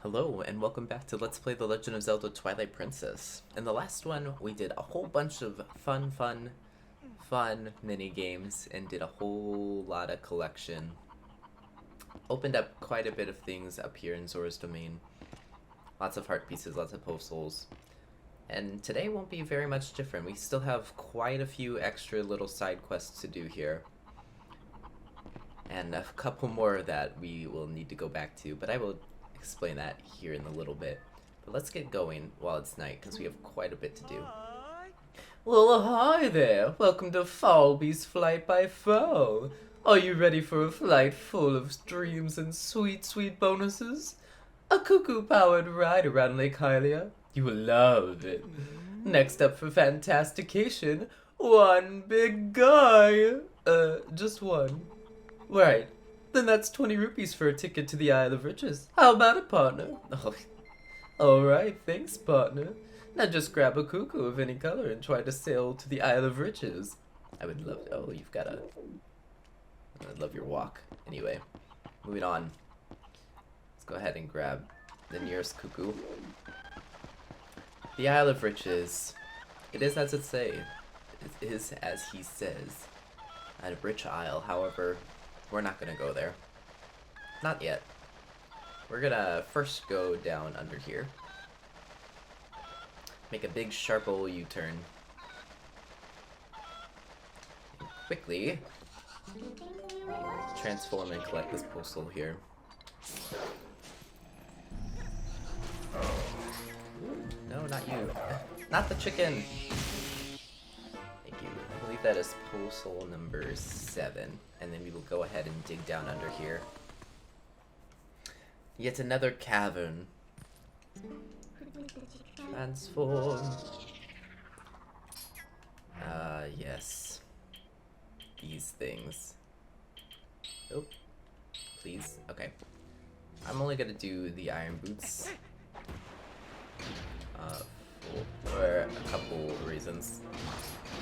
Hello, and welcome back to Let's Play The Legend of Zelda Twilight Princess. In the last one, we did a whole bunch of fun mini games and did a whole lot of collection. Opened up quite a bit of things up here in Zora's Domain. Lots of heart pieces, lots of postals. And today won't be very much different. We still have quite a few extra little side quests to do here. And a couple more that we will need to go back to, but I will explain that here in a little bit. But let's get going while it's night, because we have quite a bit to do. Well, hi there! Welcome to Falby's Flight by Foe! Are you ready for a flight full of dreams and sweet bonuses? A cuckoo-powered ride around Lake Hylia? You will love it! Next up for Fantastication, one big guy! Just one. Right. Then that's 20 rupees for a ticket to the Isle of Riches. How about it, partner? Oh, alright, thanks, partner. Now just grab a cuckoo of any color and try to sail to the Isle of Riches. I would love to. Oh, you've got a... I love your walk. Anyway, moving on. Let's go ahead and grab the nearest cuckoo. The Isle of Riches. It is as it say. It is as he says. A rich isle, however... We're not gonna go there. Not yet. We're gonna first go down under here. Make a big sharp ol' U-turn. Quickly transform and collect this postal here. No, not you. Not the chicken! Thank you. I believe that is postal number 7. And then we will go ahead and dig down under here. Yet another cavern. Transform. Yes. These things. Oh, please. Okay. I'm only gonna do the iron boots. For a couple reasons.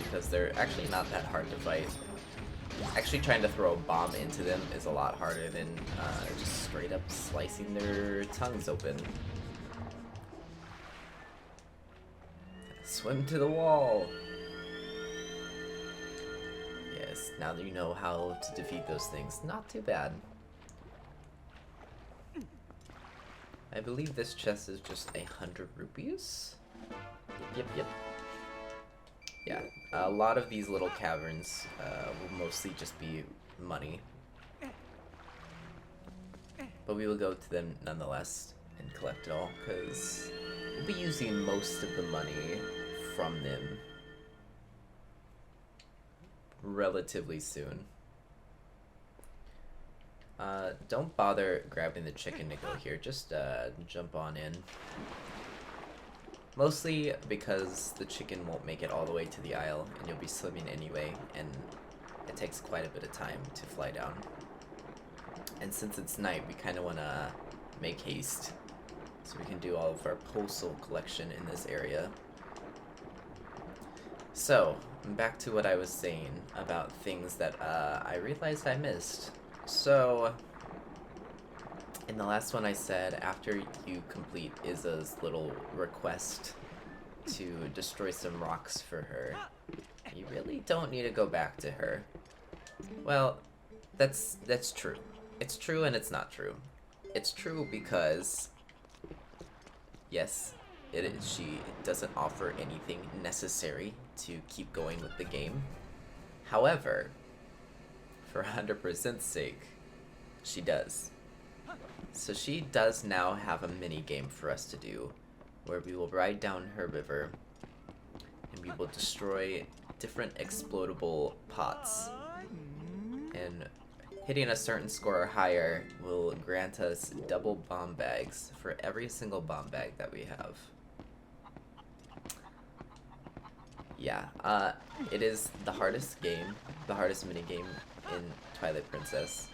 Because they're actually not that hard to fight. Actually trying to throw a bomb into them is a lot harder than just straight up slicing their tongues open. Swim to the wall! Yes, now that you know how to defeat those things, not too bad. I believe this chest is just 100 rupees? Yep. Yeah, a lot of these little caverns will mostly just be money. But we will go to them nonetheless and collect it all, because we'll be using most of the money from them relatively soon. Don't bother grabbing the chicken to go here, just jump on in. Mostly because the chicken won't make it all the way to the isle, and you'll be swimming anyway, and it takes quite a bit of time to fly down. And since it's night, we kind of want to make haste, so we can do all of our postal collection in this area. So, back to what I was saying about things that I realized I missed. So... in the last one I said, after you complete Izza's little request to destroy some rocks for her, you really don't need to go back to her. Well, that's true. It's true and it's not true. It's true because, yes, she doesn't offer anything necessary to keep going with the game. However, for 100%'s sake, she does. So she does now have a mini game for us to do, where we will ride down her river, and we will destroy different explodable pots. And hitting a certain score or higher will grant us double bomb bags for every single bomb bag that we have. Yeah, it is the hardest game, the hardest mini game in Twilight Princess.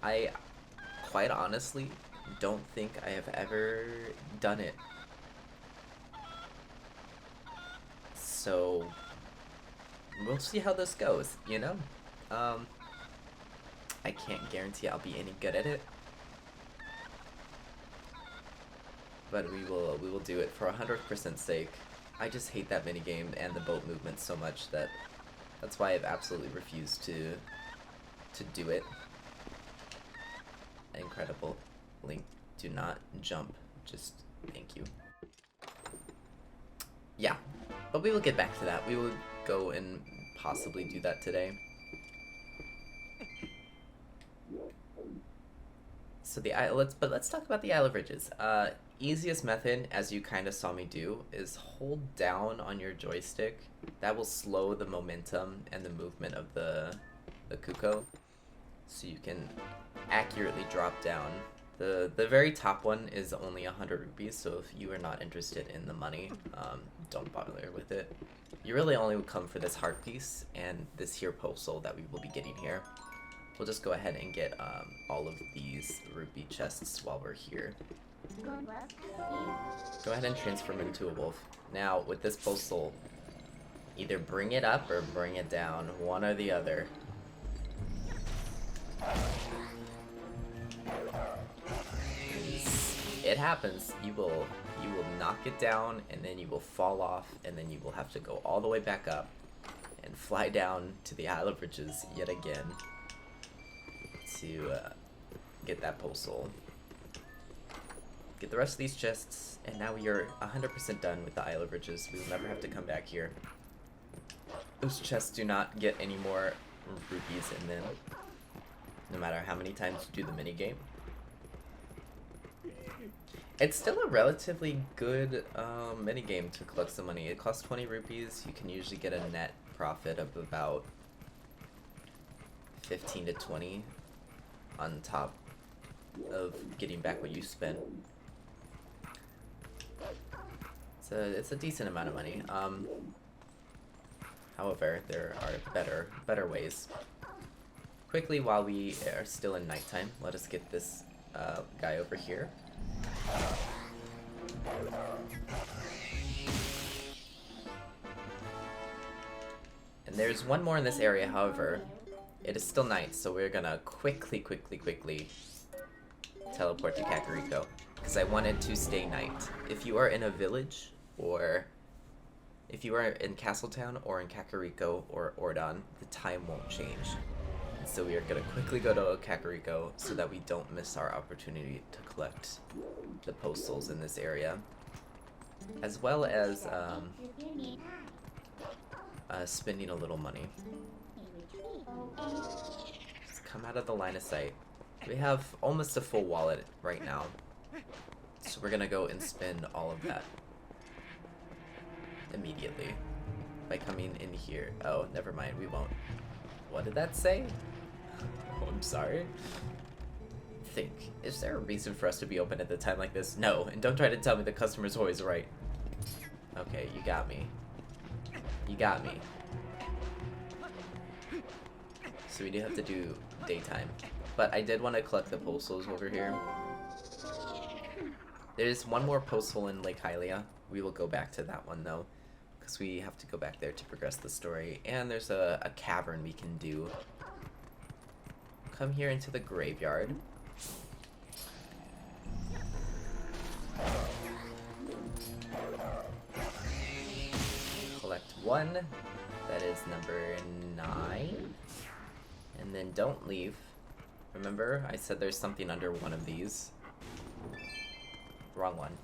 I quite honestly don't think I have ever done it. So we'll see how this goes, you know? I can't guarantee I'll be any good at it. but we will do it for 100% sake. I just hate that minigame and the boat movement so much that's why I've absolutely refused to do it. Incredible. Link, do not jump. Just thank you. Yeah, but we will get back to that. We will go and possibly do that today. So let's talk about the Isle of Ridges. Easiest method, as you kind of saw me do, is hold down on your joystick. That will slow the momentum and the movement of the Kuko, so you can accurately drop down. The very top one is only 100 rupees, so if you are not interested in the money, don't bother with it. You really only would come for this heart piece and this here postal that we will be getting here. We'll just go ahead and get all of these rupee chests while we're here. Go ahead and transform into a wolf. Now, with this postal, either bring it up or bring it down, one or the other. It happens. You will knock it down, and then you will fall off, and then you will have to go all the way back up and fly down to the Isle of Riches yet again to get that postal. Get the rest of these chests, and now we are 100% done with the Isle of Riches. We will never have to come back here. Those chests do not get any more rupees in them, no matter how many times you do the minigame. It's still a relatively good minigame to collect some money. It costs 20 rupees. You can usually get a net profit of about 15 to 20 on top of getting back what you spent. So it's a decent amount of money. However, there are better ways. Quickly, while we are still in nighttime, let us get this guy over here. And there's one more in this area, however, it is still night, so we're gonna quickly teleport to Kakariko, because I wanted to stay night. If you are in a village, or if you are in Castletown, or in Kakariko, or Ordon, the time won't change. And so we are gonna quickly go to Kakariko, so that we don't miss our opportunity to collect the postals in this area, as well as spending a little money. Just come out of the line of sight. We have almost a full wallet right now, so we're gonna go and spend all of that immediately by coming in here. Oh, never mind, we won't. What did that say? Oh, I'm sorry. Think, is there a reason for us to be open at a time like this? No, and don't try to tell me the customer's always right. Okay, you got me. You got me. So we do have to do daytime. But I did want to collect the postals over here. There's one more postal in Lake Hylia. We will go back to that one though, because we have to go back there to progress the story. And there's a cavern we can do. Come here into the graveyard. Collect one. That is number 9. And then don't leave. Remember, I said there's something under one of these. Wrong one.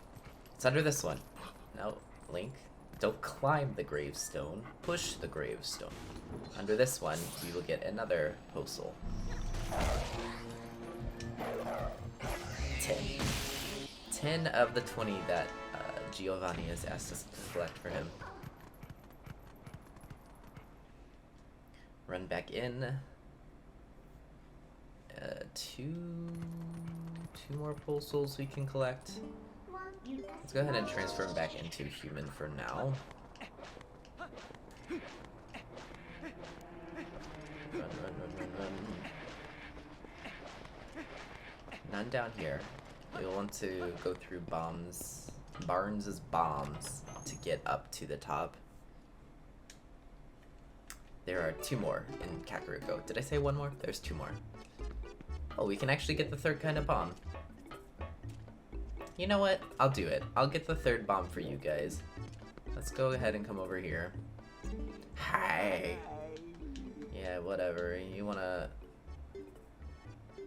It's under this one. No, Link. Don't climb the gravestone. Push the gravestone. Under this one, we will get another postal. 10. 10 of the 20 that Giovanni has asked us to collect for him. Run back in. Two more postals we can collect. Let's go ahead and transfer him back into human for now. Run. None down here. You'll want to go through Barnes's bombs to get up to the top. There are 2 more in Kakariko. Did I say 1 more? There's 2 more. Oh, we can actually get the 3rd kind of bomb. You know what? I'll do it. I'll get the third bomb for you guys. Let's go ahead and come over here. Hi! Yeah, whatever. You wanna...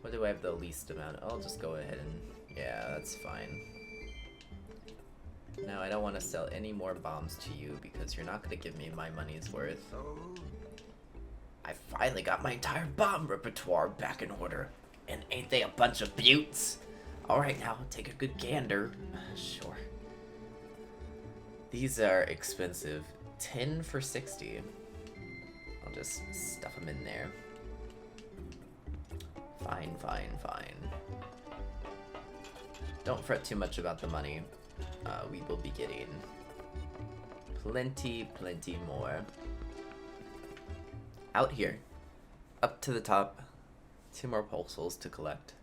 What do I have the least amount? I'll just go ahead and... Yeah, that's fine. No, I don't want to sell any more bombs to you because you're not going to give me my money's worth. I finally got my entire bomb repertoire back in order. And ain't they a bunch of beauts? Alright, now take a good gander. Sure. These are expensive. 10 for 60. I'll just stuff them in there. Fine, fine, fine. Don't fret too much about the money. We will be getting plenty more. Out here. Up to the top. 2 more pulsals to collect.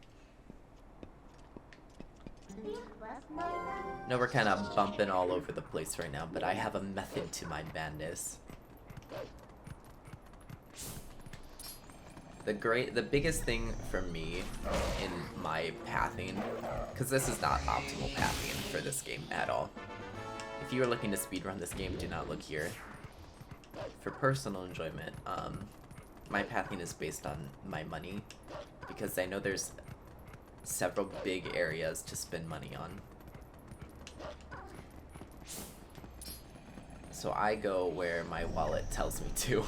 No, we're kind of bumping all over the place right now, but I have a method to my madness. The biggest thing for me in my pathing, because this is not optimal pathing for this game at all. If you are looking to speedrun this game, do not look here. For personal enjoyment, my pathing is based on my money, because I know there's several big areas to spend money on. So I go where my wallet tells me to.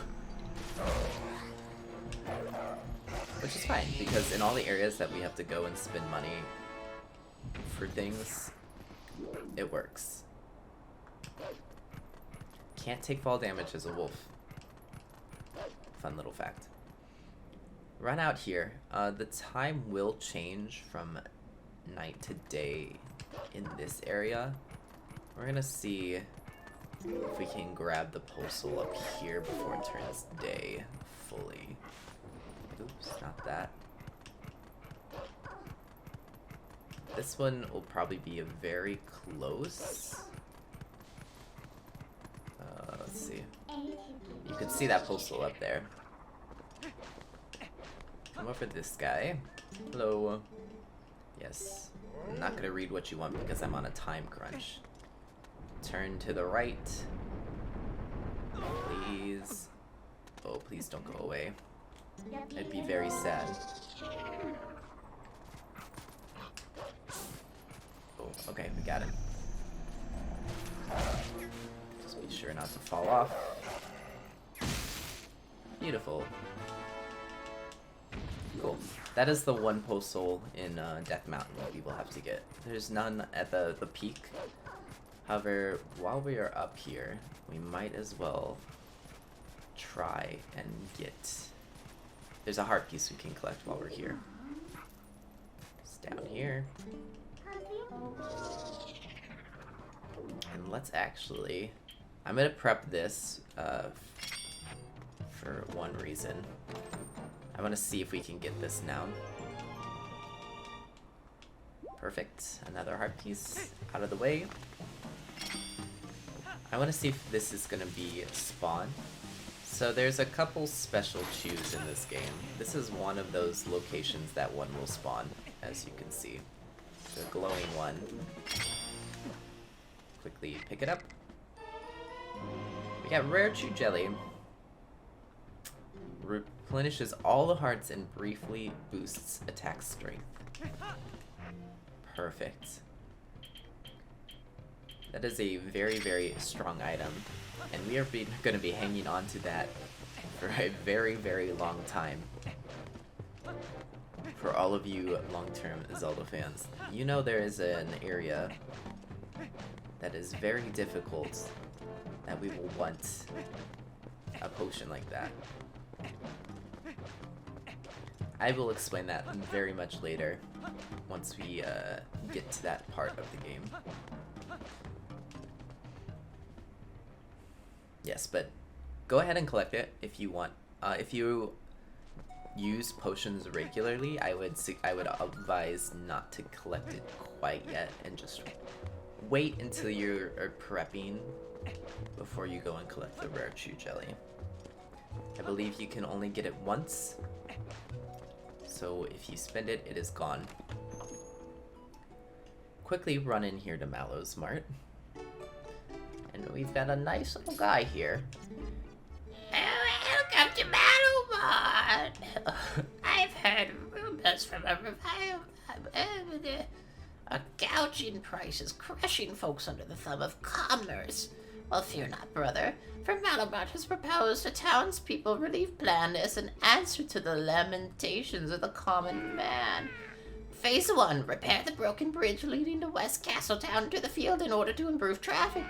Which is fine, because in all the areas that we have to go and spend money for things, it works. Can't take fall damage as a wolf. Fun little fact. Run out here. The time will change from night to day in this area. We're gonna see if we can grab the postal up here before it turns day fully. Oops, not that. This one will probably be a very close. Let's see. You can see that postal up there. Come over this guy. Hello. Yes. I'm not gonna read what you want because I'm on a time crunch. Turn to the right. Please. Oh, please don't go away. I'd be very sad. Oh, okay, we got him. Just be sure not to fall off. Beautiful. Cool. That is the one postal in Death Mountain that we will have to get. There's none at the peak. However, while we are up here, we might as well try and get... There's a heart piece we can collect while we're here. It's down here. And let's actually... I'm gonna prep this for one reason. I want to see if we can get this now. Perfect. Another heart piece out of the way. I want to see if this is going to be spawn. So there's a couple special chews in this game. This is one of those locations that one will spawn, as you can see. The glowing one. Quickly pick it up. We got rare chew jelly. Replenishes all the hearts and briefly boosts attack strength. Perfect. That is a very strong item, and we are going to be hanging on to that for a very long time. For all of you long-term Zelda fans, you know there is an area that is very difficult that we will want a potion like that. I will explain that very much later, once we get to that part of the game. Yes, but go ahead and collect it if you want. If you use potions regularly, I would advise not to collect it quite yet, and just wait until you're prepping before you go and collect the rare chew jelly. I believe you can only get it once, so if you spend it, it is gone. quickly run in here to Mallow's Mart. And we've got a nice little guy here. Welcome to Malumart. I've heard rumors from a revival. Gouging prices, crushing folks under the thumb of commerce. Well, fear not, brother, for Malumart has proposed a townspeople relief plan as an answer to the lamentations of the common man. Phase 1, repair the broken bridge leading to West Castletown to the field in order to improve traffic.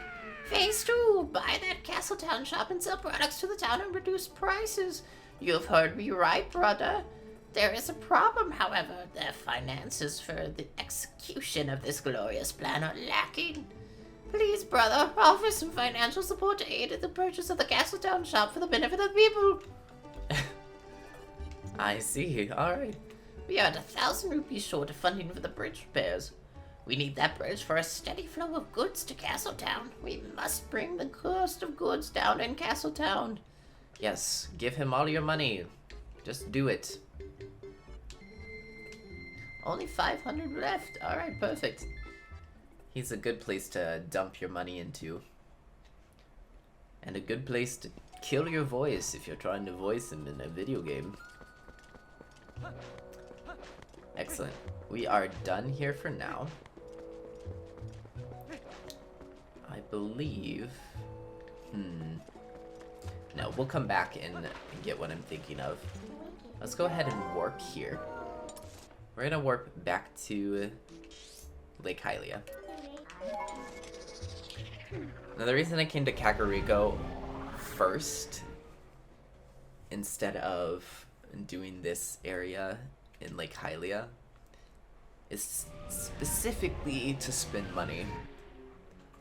Phase 2, buy that Castletown shop and sell products to the town and reduce prices. You've heard me right, brother. There is a problem, however. The finances for the execution of this glorious plan are lacking. Please, brother, offer some financial support to aid in the purchase of the Castletown shop for the benefit of the people. I see, alright. We are 1,000 rupees short of funding for the bridge repairs. We need that bridge for a steady flow of goods to Castletown. We must bring the cost of goods down in Castletown. Yes, give him all your money. Just do it. Only 500 left. Alright, perfect. He's a good place to dump your money into. And a good place to kill your voice if you're trying to voice him in a video game. Excellent. We are done here for now. I believe... No, we'll come back and get what I'm thinking of. Let's go ahead and warp here. We're gonna warp back to Lake Hylia. Now the reason I came to Kakariko first, instead of doing this area in Lake Hylia, is specifically to spend money.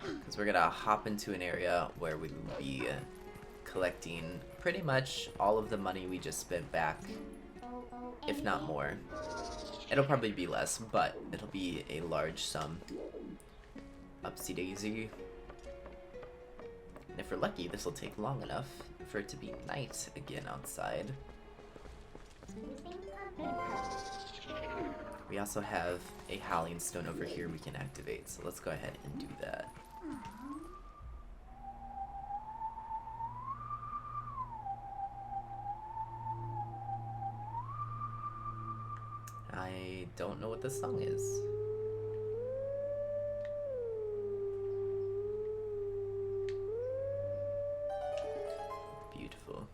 Because we're gonna hop into an area where we will be collecting pretty much all of the money we just spent back, if not more. It'll probably be less, but it'll be a large sum. Upsy daisy. And if we're lucky, this will take long enough for it to be night again outside. We also have a Howling Stone over here we can activate, so let's go ahead and do that. I don't know what this song is. Beautiful.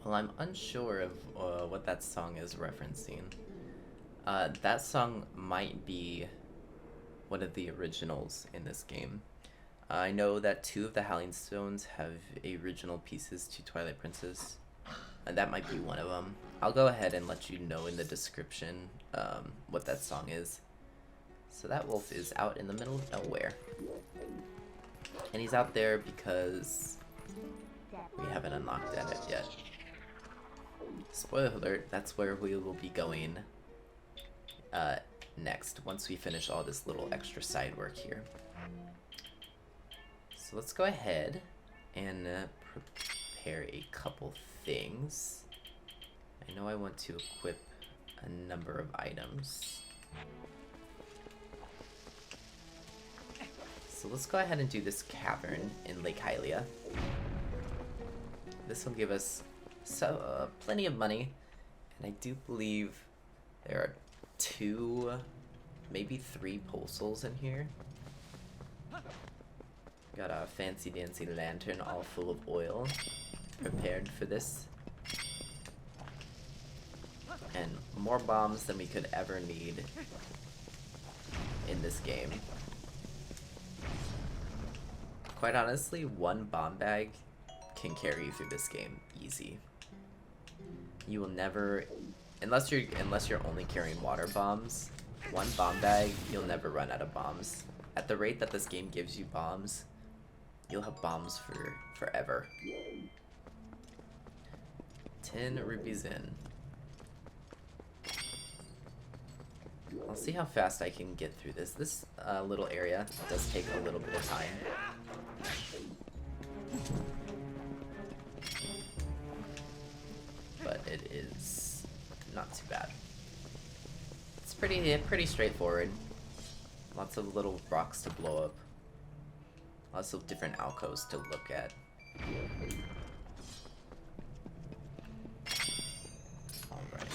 Well, I'm unsure of what that song is referencing. That song might be one of the originals in this game. I know that 2 of the Howling Stones have original pieces to Twilight Princess, and that might be one of them. I'll go ahead and let you know in the description what that song is. So that wolf is out in the middle of nowhere. And he's out there because we haven't unlocked that yet. Spoiler alert, that's where we will be going next, once we finish all this little extra side work here. So let's go ahead and prepare a couple things. I know I want to equip a number of items. So let's go ahead and do this cavern in Lake Hylia. This will give us plenty of money, and I do believe there are 2, maybe 3 pole souls in here. Got a fancy dancy lantern all full of oil, prepared for this. And more bombs than we could ever need in this game. Quite honestly, one bomb bag can carry you through this game easy. You will never, unless you're only carrying water bombs, one bomb bag, you'll never run out of bombs. At the rate that this game gives you bombs, you'll have bombs for forever. 10 rupees in. I'll see how fast I can get through this. This little area does take a little bit of time. But it is not too bad. It's pretty straightforward. Lots of little rocks to blow up. Lots of different alcoves to look at. Alright.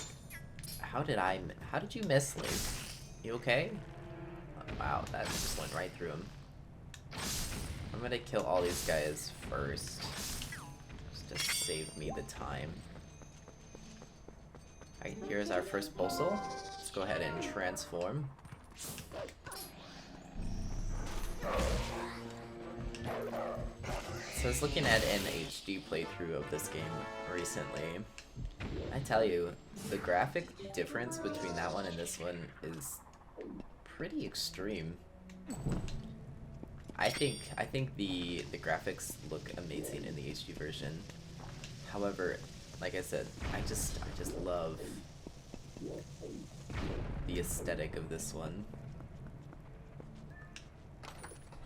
How did you miss, Liz? You okay? Oh, wow, that just went right through him. I'm gonna kill all these guys first. Just to save me the time. Alright, here's our first Bolsel. Let's go ahead and transform. So I was looking at an HD playthrough of this game recently. I tell you, the graphic difference between that one and this one is pretty extreme. I think the graphics look amazing in the HD version. However, like I said, I just love the aesthetic of this one.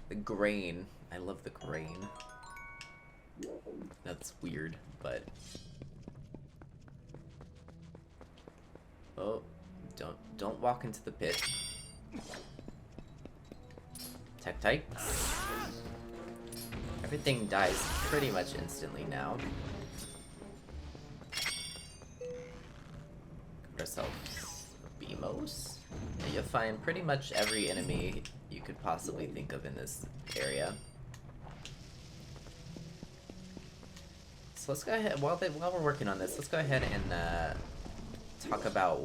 The grain. I love the grain. That's weird, but... Oh, don't walk into the pit. Tectite. Everything dies pretty much instantly now. Give ourselves Beamos. Yeah, you'll find pretty much every enemy you could possibly think of in this area. So let's go ahead, while we're working on this, let's go ahead and talk about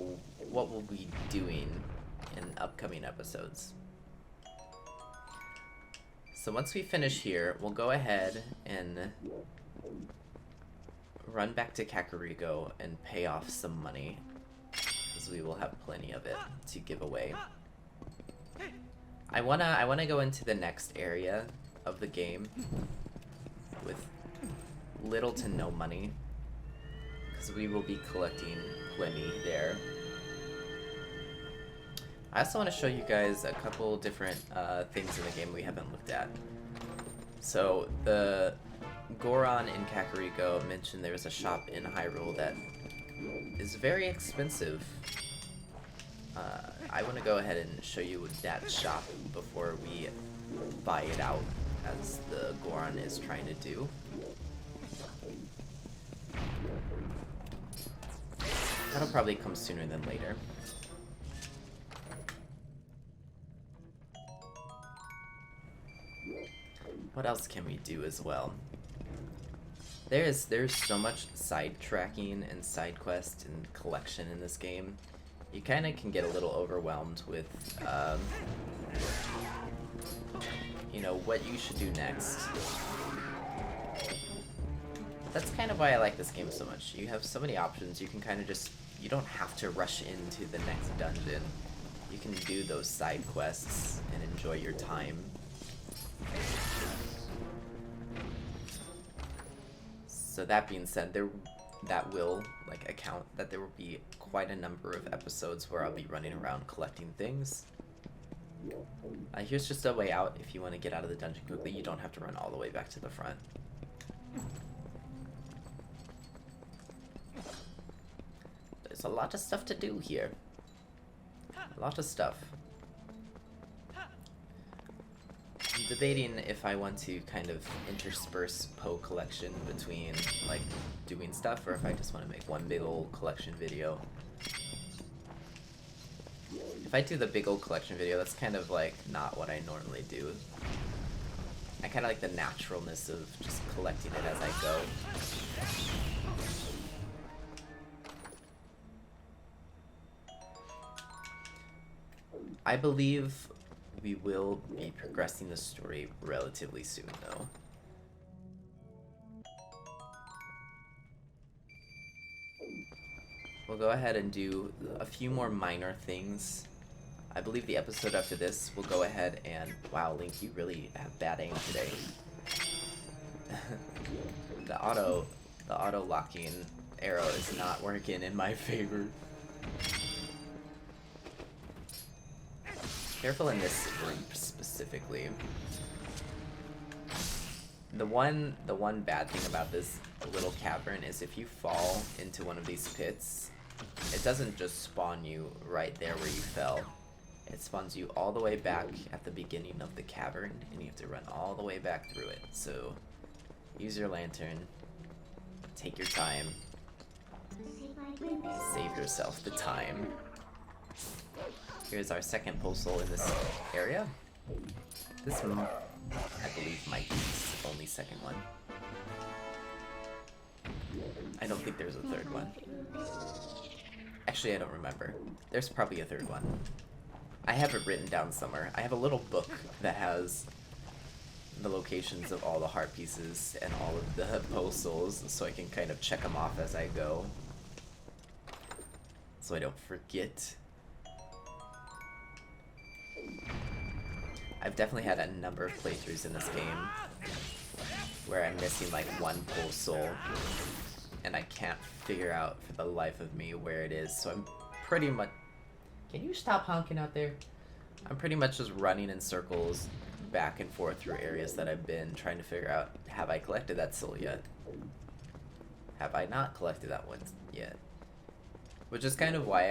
what we'll be doing in upcoming episodes. So once we finish here, we'll go ahead and run back to Kakariko and pay off some money, because we will have plenty of it to give away. I wanna go into the next area of the game with little to no money, because we will be collecting plenty there. I also want to show you guys a couple different things in the game we haven't looked at. So the Goron in Kakariko mentioned there's a shop in Hyrule that is very expensive. I want to go ahead and show you that shop before we buy it out, as the Goron is trying to do. That'll probably come sooner than later. What else can we do as well? There's so much side tracking and side quest and collection in this game. You kind of can get a little overwhelmed with, you know, what you should do next. That's kind of why I like this game so much. You have so many options. You can kind of just, you don't have to rush into the next dungeon. You can do those side quests and enjoy your time. So that being said, that will account that there will be quite a number of episodes where I'll be running around collecting things. Here's just a way out if you want to get out of the dungeon quickly. You don't have to run all the way back to the front. There's a lot of stuff to do here. A lot of stuff. I'm debating if I want to kind of intersperse Poe collection between, like, doing stuff, or if I just want to make one big old collection video. If I do the big old collection video, that's kind of, like, not what I normally do. I kind of like the naturalness of just collecting it as I go. I believe We will be progressing the story relatively soon, though. We'll go ahead and do a few more minor things. I believe the episode after this will go ahead and... Wow, Link, you really have bad aim today. The auto-locking arrow is not working in my favor. Careful in this group specifically. The one bad thing about this little cavern is if you fall into one of these pits, it doesn't just spawn you right there where you fell. It spawns you all the way back at the beginning of the cavern, and you have to run all the way back through it. So use your lantern, take your time, save yourself the time. Here's our second postal in this area. This one, I believe, might be the only second one. I don't think there's a third one. Actually, I don't remember. There's probably a third one. I have it written down somewhere. I have a little book that has the locations of all the heart pieces and all of the postals, so I can kind of check them off as I go, so I don't forget. I've definitely had a number of playthroughs in this game where I'm missing like one postal and I can't figure out for the life of me where it is, so I'm pretty much... Can you stop honking out there? I'm pretty much just running in circles back and forth through areas that I've been trying to figure out, have I collected that soul yet? Have I not collected that one yet? Which is kind of why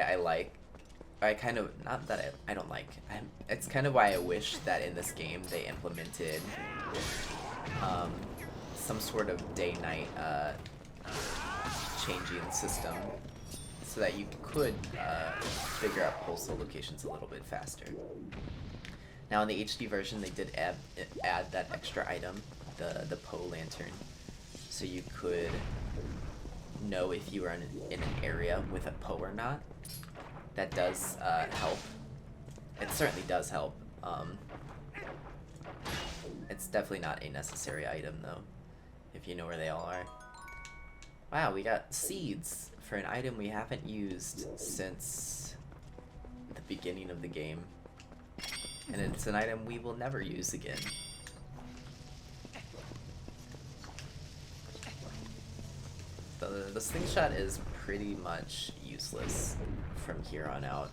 it's kind of why I wish that in this game they implemented some sort of day-night changing system so that you could figure out postal locations a little bit faster. Now in the HD version they did add that extra item, the Poe lantern, so you could know if you are in an area with a Poe or not. That does help. It certainly does help. It's definitely not a necessary item though, if you know where they all are. Wow, we got seeds for an item we haven't used since the beginning of the game. And it's an item we will never use again. The slingshot is pretty much useless from here on out.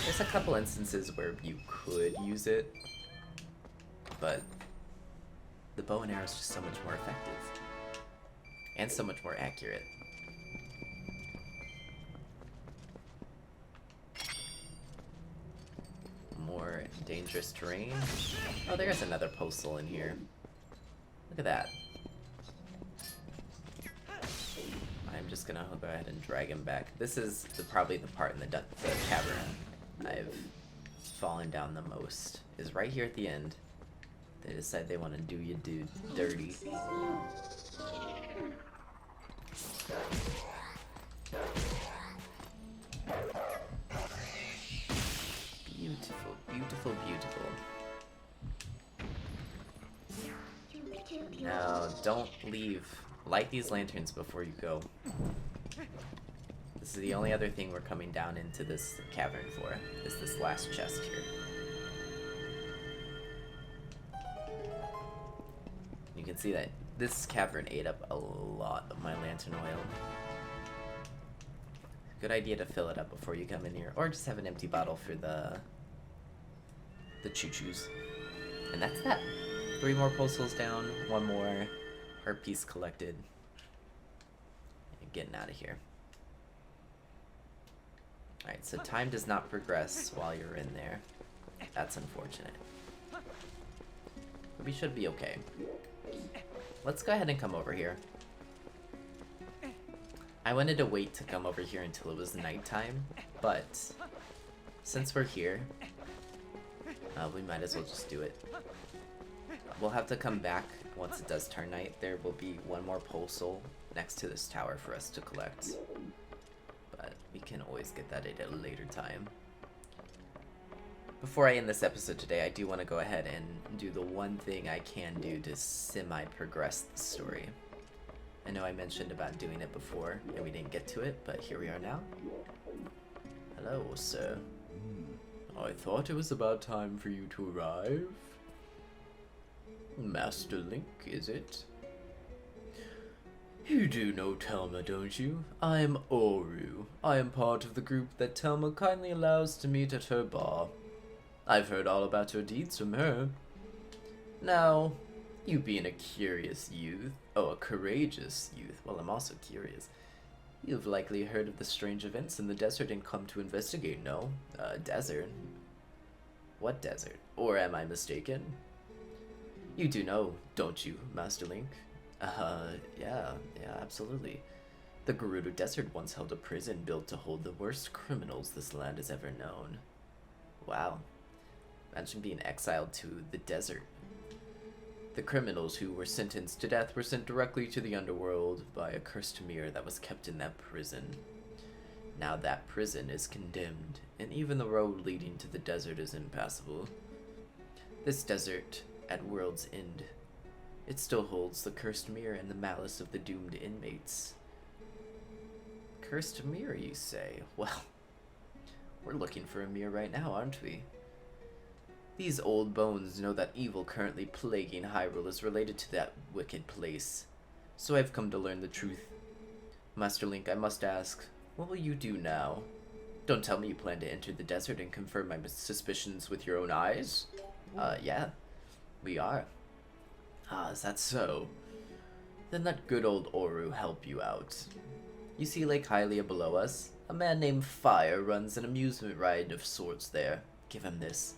There's a couple instances where you could use it, but the bow and arrow is just so much more effective. And so much more accurate. More dangerous terrain. Oh, there's another postal in here. Look at that. I'm just gonna go ahead and drag him back. This is probably the part in the cavern I've fallen down the most. Is right here at the end. They decide they want to do you dirty. Beautiful, beautiful, beautiful. Now, don't leave. Light these lanterns before you go. This is the only other thing we're coming down into this cavern for, is this last chest here. You can see that this cavern ate up a lot of my lantern oil. Good idea to fill it up before you come in here, or just have an empty bottle for the choo-choos. And that's that. 3 more postals down, 1 more heart piece collected. And getting out of here. Alright, so time does not progress while you're in there. That's unfortunate. But we should be okay. Let's go ahead and come over here. I wanted to wait to come over here until it was nighttime, but since we're here, we might as well just do it. We'll have to come back once it does turn night. There will be 1 more postal next to this tower for us to collect, but we can always get that at a later time. before I end this episode today, I do want to go ahead and do the one thing I can do to semi-progress the story. I know I mentioned about doing it before, and we didn't get to it, but here we are now. Hello, sir. I thought it was about time for you to arrive. Master Link, is it? You do know Telma, don't you? I am Oru. I am part of the group that Telma kindly allows to meet at her bar. I've heard all about your deeds from her. Now, you being a curious youth, a courageous youth, well, I'm also curious. You've likely heard of the strange events in the desert and come to investigate, no? Desert? What desert? Or am I mistaken? You do know, don't you, Master Link? Yeah, absolutely. The Gerudo Desert once held a prison built to hold the worst criminals this land has ever known. Wow. Imagine being exiled to the desert. The criminals who were sentenced to death were sent directly to the underworld by a cursed mirror that was kept in that prison. Now that prison is condemned, and even the road leading to the desert is impassable. This desert, at World's End, it still holds the cursed mirror and the malice of the doomed inmates. Cursed mirror, you say? Well, we're looking for a mirror right now, aren't we? These old bones know that evil currently plaguing Hyrule is related to that wicked place. So I've come to learn the truth. Master Link, I must ask, what will you do now? Don't tell me you plan to enter the desert and confirm my suspicions with your own eyes? Yeah, we are. Ah, is that so? Then let good old Oru help you out. You see Lake Hylia below us? A man named Fire runs an amusement ride of sorts there. Give him this.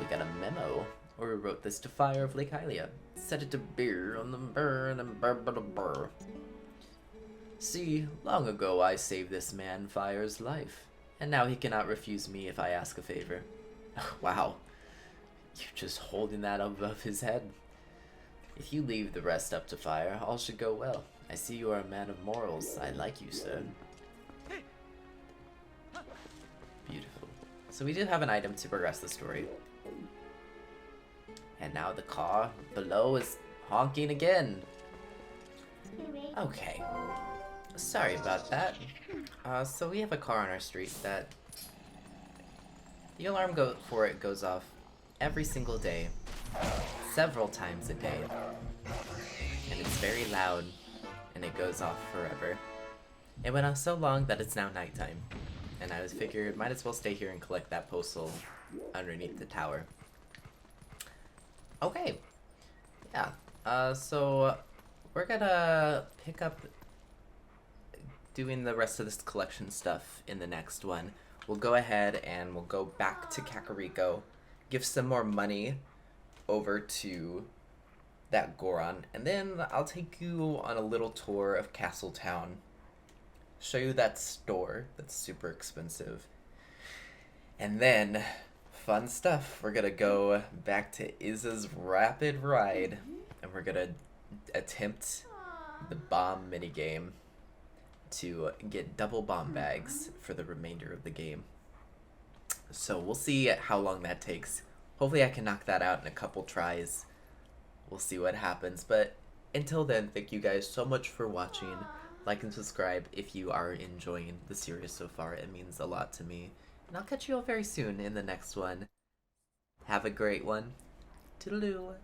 We got a memo. Oru wrote this to Fire of Lake Hylia. Set it to beer on the burr and burr. See, long ago I saved this man Fire's life, and now he cannot refuse me if I ask a favor. Wow, you're just holding that above his head. If you leave the rest up to Fire, all should go well. I see you are a man of morals. I like you, sir. Beautiful. So we do have an item to progress the story. And now the car below is honking again. Okay. Sorry about that. So we have a car on our street that the alarm for it goes off every single day, several times a day, and it's very loud, and it goes off forever. It went off so long that it's now nighttime, and I was figured might as well stay here and collect that postal underneath the tower. Okay, yeah. So we're gonna pick up doing the rest of this collection stuff in the next one. We'll go ahead and we'll go back to Kakariko, give some more money over to that Goron, and then I'll take you on a little tour of Castletown, show you that store that's super expensive, and then fun stuff. We're gonna go back to Izza's Rapid Ride, and we're gonna attempt the bomb minigame to get double bomb bags for the remainder of the game. So we'll see how long that takes. Hopefully I can knock that out in a couple tries. We'll see what happens, but until then, thank you guys so much for watching. Like and subscribe if you are enjoying the series so far. It means a lot to me. And I'll catch you all very soon in the next one. Have a great one. Toodaloo.